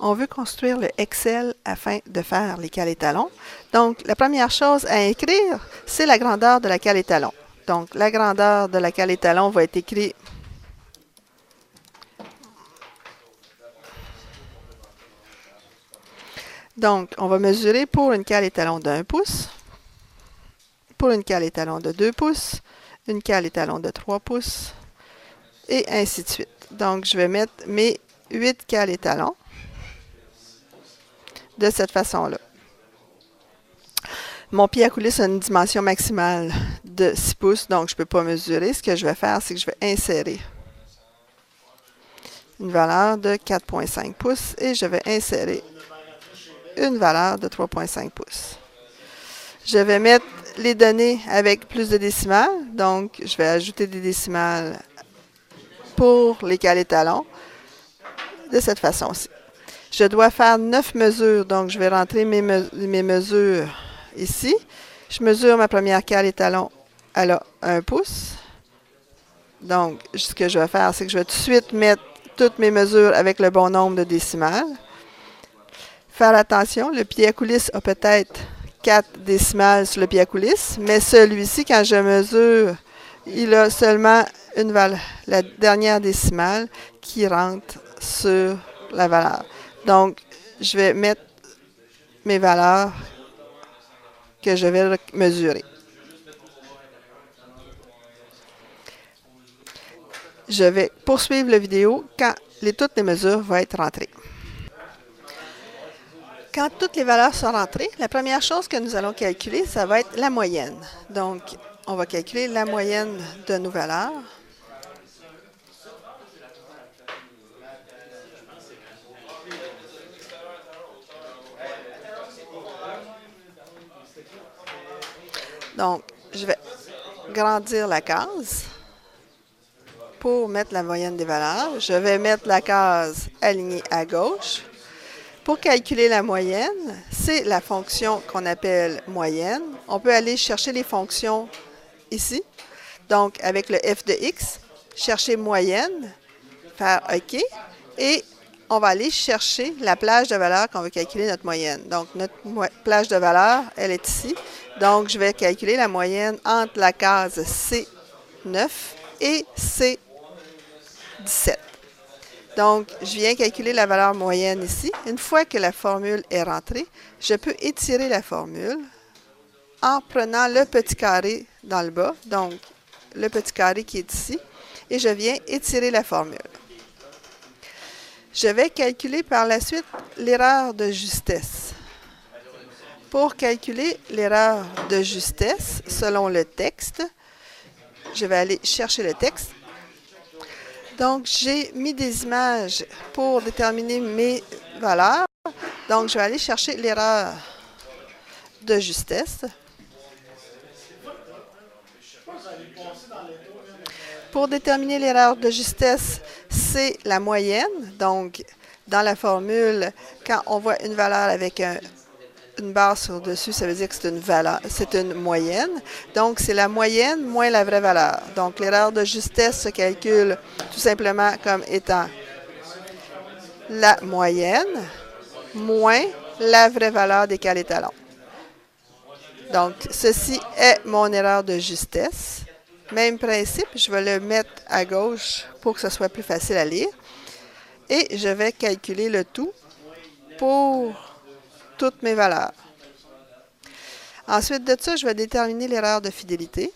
On veut construire le Excel afin de faire les cales étalons. Donc, la première chose à écrire, c'est la grandeur de la cale étalon. Donc, la grandeur de la cale étalon va être écrite donc, on va mesurer pour une cale étalon de 1 pouce, pour une cale étalon de 2 pouces, une cale étalon de 3 pouces, et ainsi de suite. Donc, je vais mettre mes 8 cales étalons de cette façon-là. Mon pied à coulisse a une dimension maximale de 6 pouces, donc je ne peux pas mesurer. Ce que je vais faire, c'est que je vais insérer une valeur de 4,5 pouces et je vais insérer une valeur de 3,5 pouces. Je vais mettre les données avec plus de décimales, donc je vais ajouter des décimales pour les cales étalons de cette façon-ci. Je dois faire 9 mesures, donc je vais rentrer mes mesures ici. Je mesure ma première cale étalon, elle a 1 pouce. Donc, ce que je vais faire, c'est que je vais tout de suite mettre toutes mes mesures avec le bon nombre de décimales. Faire attention, le pied à coulisse a peut-être 4 décimales sur le pied à coulisse, mais celui-ci, quand je mesure, il a seulement la dernière décimale qui rentre sur la valeur. Donc, je vais mettre mes valeurs que je vais mesurer. Je vais poursuivre la vidéo quand toutes les mesures vont être rentrées. Quand toutes les valeurs sont rentrées, la première chose que nous allons calculer, ça va être la moyenne. Donc, on va calculer la moyenne de nos valeurs. Donc, je vais grandir la case pour mettre la moyenne des valeurs. Je vais mettre la case alignée à gauche. Pour calculer la moyenne, c'est la fonction qu'on appelle moyenne. On peut aller chercher les fonctions ici. Donc, avec le f de x, chercher moyenne, faire OK, et on va aller chercher la plage de valeur qu'on veut calculer notre moyenne. Donc, notre plage de valeur, elle est ici. Donc, je vais calculer la moyenne entre la case C9 et C17. Donc, je viens calculer la valeur moyenne ici. Une fois que la formule est rentrée, je peux étirer la formule en prenant le petit carré dans le bas, donc le petit carré qui est ici, et je viens étirer la formule. Je vais calculer par la suite l'erreur de justesse. Pour calculer l'erreur de justesse, selon le texte, je vais aller chercher le texte. Donc, j'ai mis des images pour déterminer mes valeurs. Donc, je vais aller chercher l'erreur de justesse. Pour déterminer l'erreur de justesse, c'est la moyenne. Donc, dans la formule, quand on voit une valeur avec une barre sur-dessus, ça veut dire que c'est une moyenne. Donc, c'est la moyenne moins la vraie valeur. Donc, l'erreur de justesse se calcule tout simplement comme étant la moyenne moins la vraie valeur des cales étalons. Donc, ceci est mon erreur de justesse. Même principe, je vais le mettre à gauche pour que ce soit plus facile à lire. Et je vais calculer le tout pour toutes mes valeurs. Ensuite de ça, je vais déterminer l'erreur de fidélité.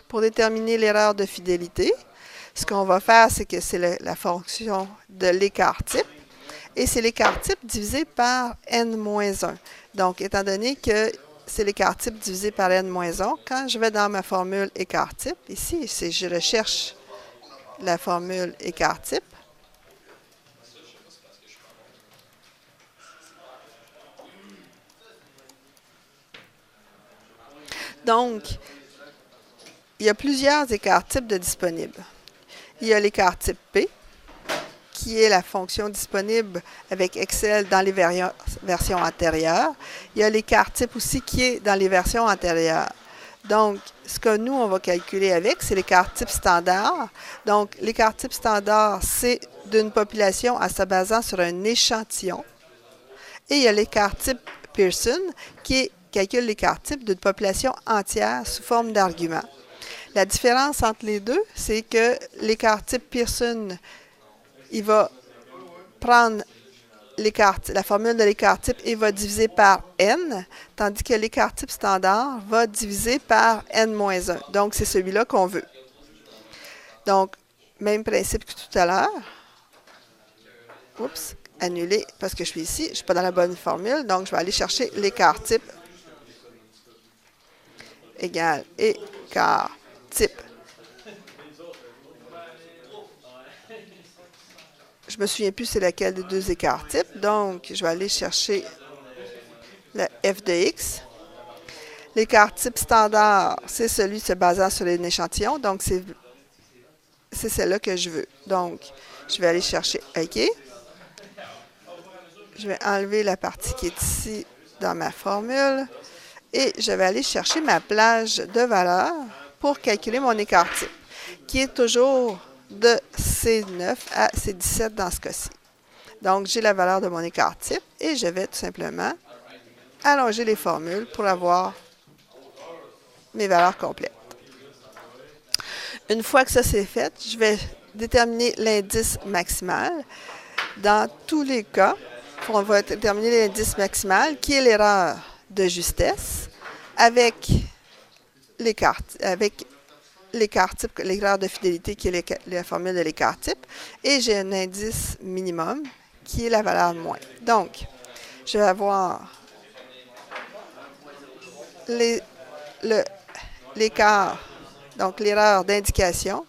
Pour déterminer l'erreur de fidélité, ce qu'on va faire, c'est que c'est la fonction de l'écart type. Et c'est l'écart type divisé par n-1. Donc, étant donné que c'est l'écart type divisé par n-1, quand je vais dans ma formule écart type, ici, je recherche la formule écart type. Donc, il y a plusieurs écarts types de disponibles. Il y a l'écart type P, qui est la fonction disponible avec Excel dans les versions antérieures. Il y a l'écart type aussi qui est dans les versions antérieures. Donc, ce que nous, on va calculer avec, c'est l'écart type standard. Donc, l'écart type standard, c'est d'une population en se basant sur un échantillon. Et il y a l'écart type Pearson qui calcule l'écart type d'une population entière sous forme d'argument. La différence entre les deux, c'est que l'écart type Pearson, il va prendre la formule de l'écart type et va diviser par n, tandis que l'écart type standard va diviser par n-1. Donc, c'est celui-là qu'on veut. Donc, même principe que tout à l'heure. Oups, annuler parce que je suis ici. Je ne suis pas dans la bonne formule. Donc, je vais aller chercher l'écart type égale écart type. Je ne me souviens plus c'est laquelle des deux écarts types. Donc, je vais aller chercher le f de x. L'écart type standard, c'est celui se basant sur un échantillon. Donc, c'est celle-là que je veux. Donc, je vais aller chercher OK. Je vais enlever la partie qui est ici dans ma formule. Et je vais aller chercher ma plage de valeur pour calculer mon écart type, qui est toujours de C9 à C17 dans ce cas-ci. Donc, j'ai la valeur de mon écart type et je vais tout simplement allonger les formules pour avoir mes valeurs complètes. Une fois que ça c'est fait, je vais déterminer l'indice maximal. Dans tous les cas, on va déterminer l'indice maximal, qui est l'erreur de justesse, avec l'écart type, l'erreur de fidélité, qui est la formule de l'écart type, et j'ai un indice minimum, qui est la valeur de moins. Donc, je vais avoir l'écart, donc l'erreur d'indication,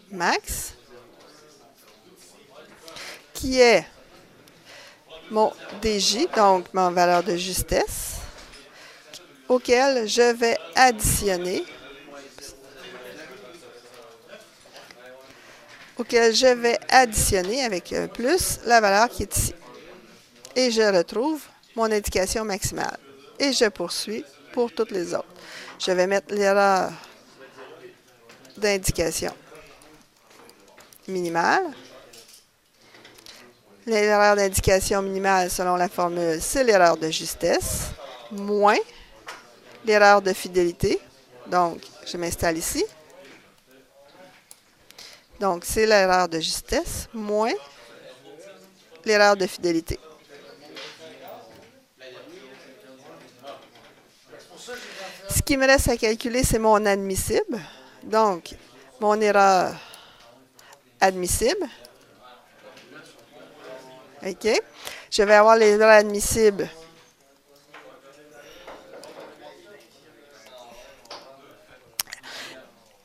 max, qui est mon DJ, donc ma valeur de justesse, auquel je vais additionner, avec un plus la valeur qui est ici. Et je retrouve mon indication maximale. Et je poursuis pour toutes les autres. Je vais mettre l'erreur d'indication minimale. L'erreur d'indication minimale, selon la formule, c'est l'erreur de justesse, moins l'erreur de fidélité. Donc, je m'installe ici. Donc, c'est l'erreur de justesse, moins l'erreur de fidélité. Ce qui me reste à calculer, c'est mon admissible. Donc, mon erreur admissible. OK. Je vais avoir l'erreur admissible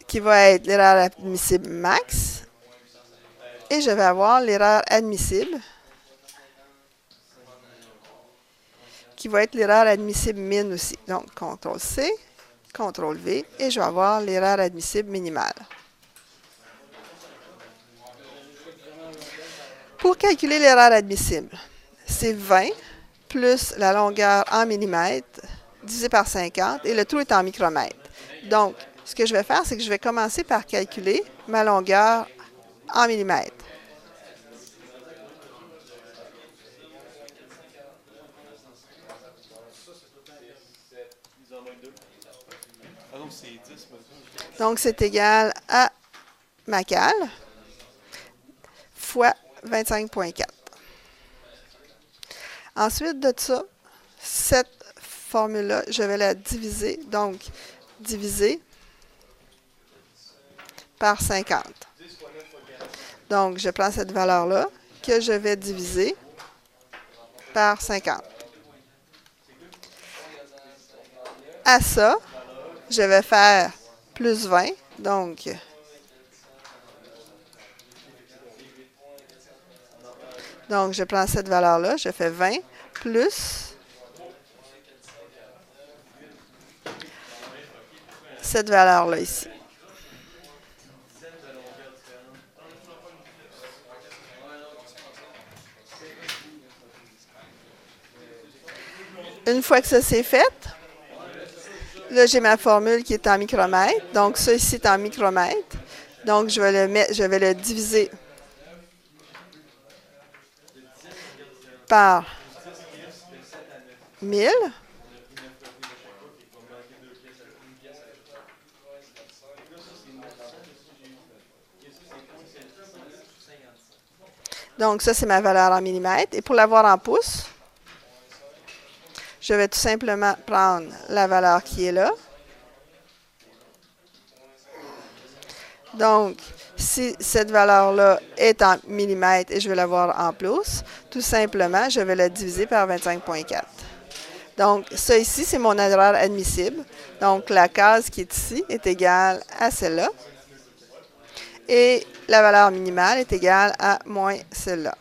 qui va être l'erreur admissible max. Et je vais avoir l'erreur admissible qui va être l'erreur admissible min aussi. Donc, CTRL-C, CTRL-V, et je vais avoir l'erreur admissible minimale. Pour calculer l'erreur admissible, c'est 20 plus la longueur en millimètres divisé par 50 et le tout est en micromètres. Donc, ce que je vais faire, c'est que je vais commencer par calculer ma longueur en millimètres. Donc, c'est égal à ma cale fois 25,4. Ensuite de ça, cette formule-là, je vais la diviser. Donc, diviser par 50. Donc, je prends cette valeur-là que je vais diviser par 50. À ça, je vais faire plus 20. Donc, je prends cette valeur-là, je fais 20 plus cette valeur-là ici. Une fois que ça c'est fait, là, j'ai ma formule qui est en micromètres. Donc, ça ici est en micromètres. Donc, je vais le diviser par 1000. Donc, ça, c'est ma valeur en millimètres. Et pour l'avoir en pouces, je vais tout simplement prendre la valeur qui est là. Donc, si cette valeur-là est en millimètres et je veux l'avoir en pouces, tout simplement, je vais la diviser par 25,4. Donc, ça ici, c'est mon erreur admissible. Donc, la case qui est ici est égale à celle-là. Et la valeur minimale est égale à moins celle-là.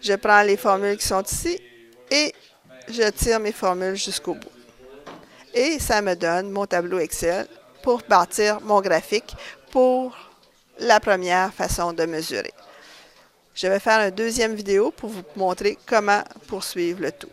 Je prends les formules qui sont ici et je tire mes formules jusqu'au bout. Et ça me donne mon tableau Excel pour bâtir mon graphique pour la première façon de mesurer. Je vais faire une deuxième vidéo pour vous montrer comment poursuivre le tout.